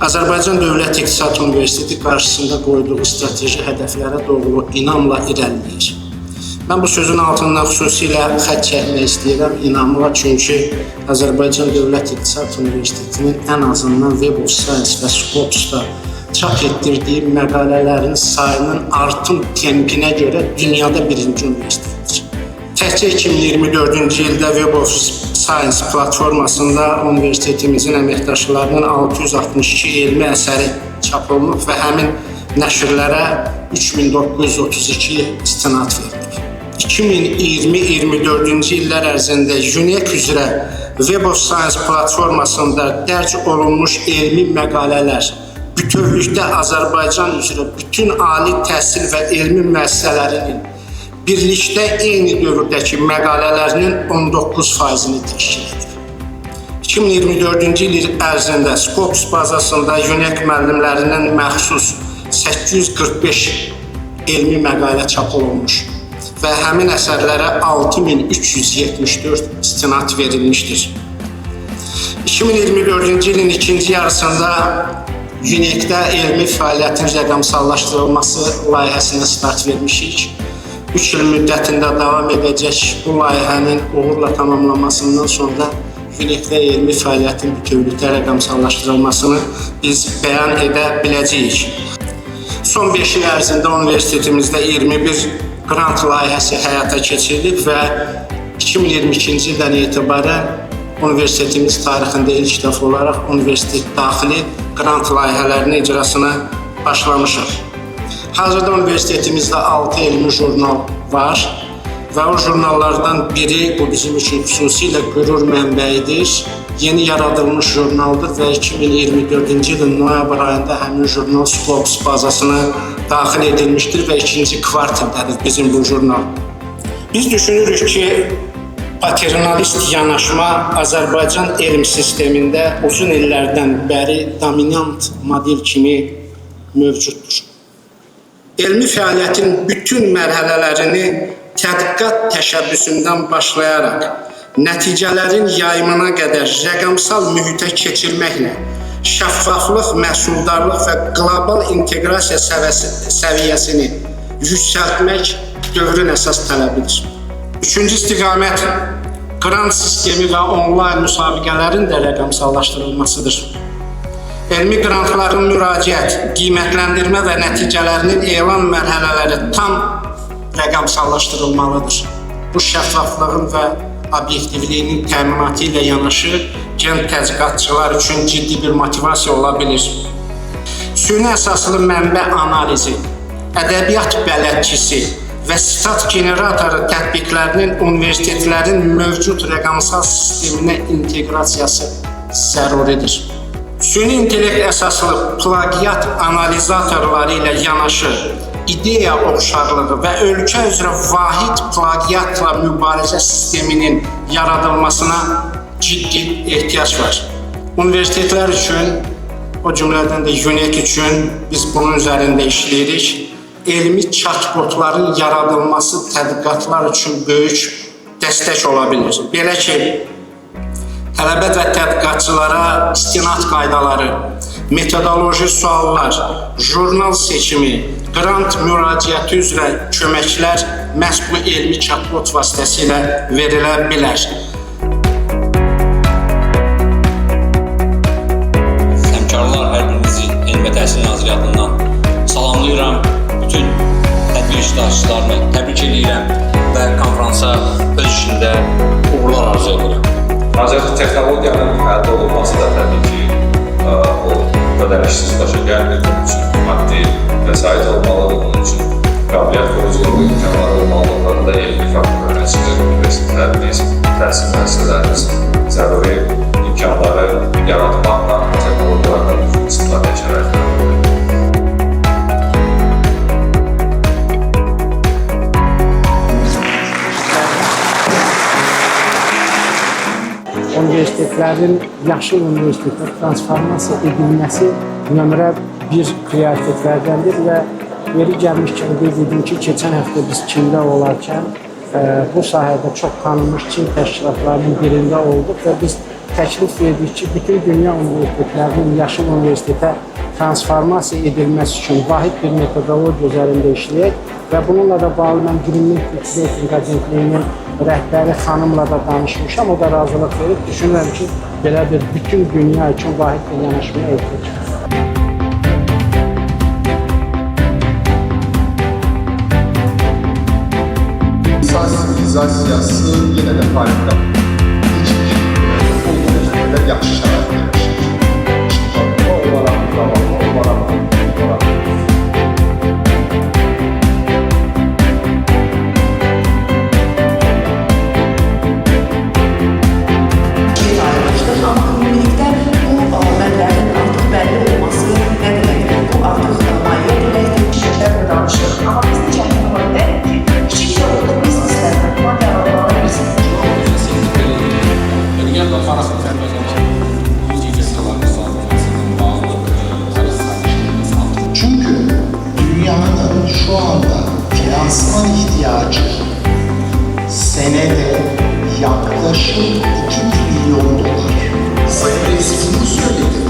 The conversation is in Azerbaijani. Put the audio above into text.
Azərbaycan Dövlət İqtisad Universiteti qarşısında qoyduğu strateji hədəflərə doğru inamla irəliləyir. Mən bu sözün altından xüsusilə xətt çəkmək istəyirəm, inamla, çünki Azərbaycan Dövlət İqtisad Universitetinin ən azından Web of Science və Scopus'da çap etdirdiyi məqalələrin sayının artım tempinə görə dünyada birinci universitetdir. Təkcə 2024-cü ildə Web of Science platformasında universitetimizin əməkdaşlarının 662 elmi əsəri çap olunub və həmin nəşrlərə 3932 istinad verilir. 2020-24-cü illər ərzində UNEC üzrə Web of Science platformasında dərc olunmuş elmi məqalələr bütövlükdə Azərbaycan üzrə bütün ali təhsil və elmi müəssisələrinin birlikdə eyni dövrdəki məqalələrinin 19%-ni təşkil edir. 2024-cü il ərzində Scopus bazasında UNEC müəllimlərindən məxsus 845 elmi məqalə çap olunmuş və həmin əsərlərə 6374 istinad verilmişdir. 2024-cü ilin ikinci yarısında UNEC-də elmi fəaliyyətin rəqəmsallaşdırılması layihəsinə start vermişik. 3 il müddətində davam edəcək bu layihənin uğurla tamamlanmasından sonra UNEC-də elmi fəaliyyətin bütövlükdə rəqəmsallaşdırılmasını biz bəyan edə biləcəyik. Son 5 il ərzində universitetimizdə 21 qrant layihəsi həyata keçirilib və 2022-ci ildən etibarən universitetimiz tarixində ilk dəfə olaraq universitet daxili qrant layihələrinin icrasına başlamışıq. Hazırda universitetimizdə 6 elmi jurnal var və o jurnallardan biri, bu bizim üçün xüsusilə qürur mənbəyidir, yeni yaradılmış jurnaldır və 2024-cü ilin noyabr ayında həmin jurnal Scopus bazasına daxil edilmişdir və ikinci kvartildədir bizim bu jurnal. Biz düşünürük ki, paternalist yanaşma Azərbaycan elm sistemində uzun illərdən bəri dominant model kimi mövcuddur. Elmi fəaliyyətin bütün mərhələlərini tədqiqat təşəbbüsündən başlayaraq, nəticələrin yayımına qədər rəqəmsal mühitə keçirməklə, şəffaflıq, məhsuldarlıq və qlobal inteqrasiya səviyyəsini yüksəltmək dövrün əsas tələbidir. Üçüncü istiqamət, qrant sistemi və onlayn müsabiqələrin də rəqəmsallaşdırılmasıdır. Elmi qrantların müraciət, qiymətləndirmə və nəticələrinin elan mərhələləri tam rəqəmsallaşdırılmalıdır. Bu şəffaflığın və obyektivliyinin təminatı ilə yanaşı gənc tədqiqatçılar üçün ciddi bir motivasiya ola bilir. Süni əsaslı mənbə analizi, ədəbiyyat bələdçisi və sitat generatoru tətbiqlərinin universitetlərin mövcud rəqəmsal sisteminə inteqrasiyası zəruridir. Süni intellekt əsaslı plagiat analizatorları ilə yanaşı ideya oxşarlığı və ölkə üzrə vahid plagiatla mübarizə sisteminin yaradılmasına ciddi ehtiyac var. Universitetlər üçün, o cümlədən də UNEC üçün biz bunun üzərində işləyirik. Elmi chatbotların yaradılması tədqiqatlar üçün böyük dəstək ola bilir. Belə ki, tələbə və tədqiqatçılara istinad qaydaları, metodoloji suallar, jurnal seçimi, qrant müraciəti üzrə köməklər məhz bu elmi chatbot vasitəsilə verilə bilər. Həmkarlar, hər birinizi Elm və Təhsil Naziriyyatından salamlayıram. Bütün tədbir iştirakçılarını təbrik edirəm və konfransa öz işində uğurlar arzu edirəm. Ancaq texnologiyanın əldə olunması da təbii ki, o ödənişsiz başa gəlmir. Bunun üçün maddi vəsait olmalı, bunun üçün qabiliyyət quruculuğu imkanları olmalılarında elmi faktor öyrəncilər, universitetlərimiz, təhsil müəssisələrimiz zəruri imkanları yaratmaqla texnologiyalardan düzgün istifadə edəcəklər. Universitetlərin yaşıl universitetə transformasiya edilməsi nömrə 1 prioritetlərdəndir və yeri gəlmişkən qeyd edim ki, keçən həftə biz Çində olarkən bu sahədə çox tanınmış Çin təşkilatlarının birində olduq və biz təklif verdik ki, bütün dünya universitetlərinin yaşıl universitetə transformasiya edilməsi üçün vahid bir metodologiya üzərində işləyək və bununla da bağlı mən Greenlink Culture Agentliyinin rəhbəri xanımla da danışmışam, o da razılıq verib. Düşünürəm ki, belə bir bütün dünya üçün vahid bir yanaşmaya ehtiyac var. İnsan sivilizasiyası yenə də tarixdə olduğu qədər yaxşı şəraitdə yaşayır. O olaraq, o olaraq. Amma ümumilikdə bu mənbənin artıq bəlli olması nə deməkdir? Bu artıq maliyyə deməkdir, şirkətlərlə danışır. Amma biz necə etməliyik ki, kiçik və orta bizneslərlə buna dəvamlı Çünkü dünyanın şu anda finansman ihtiyacı senede yaklaşık 2 trilyon dolar. Sayın Reis bunu söyledi.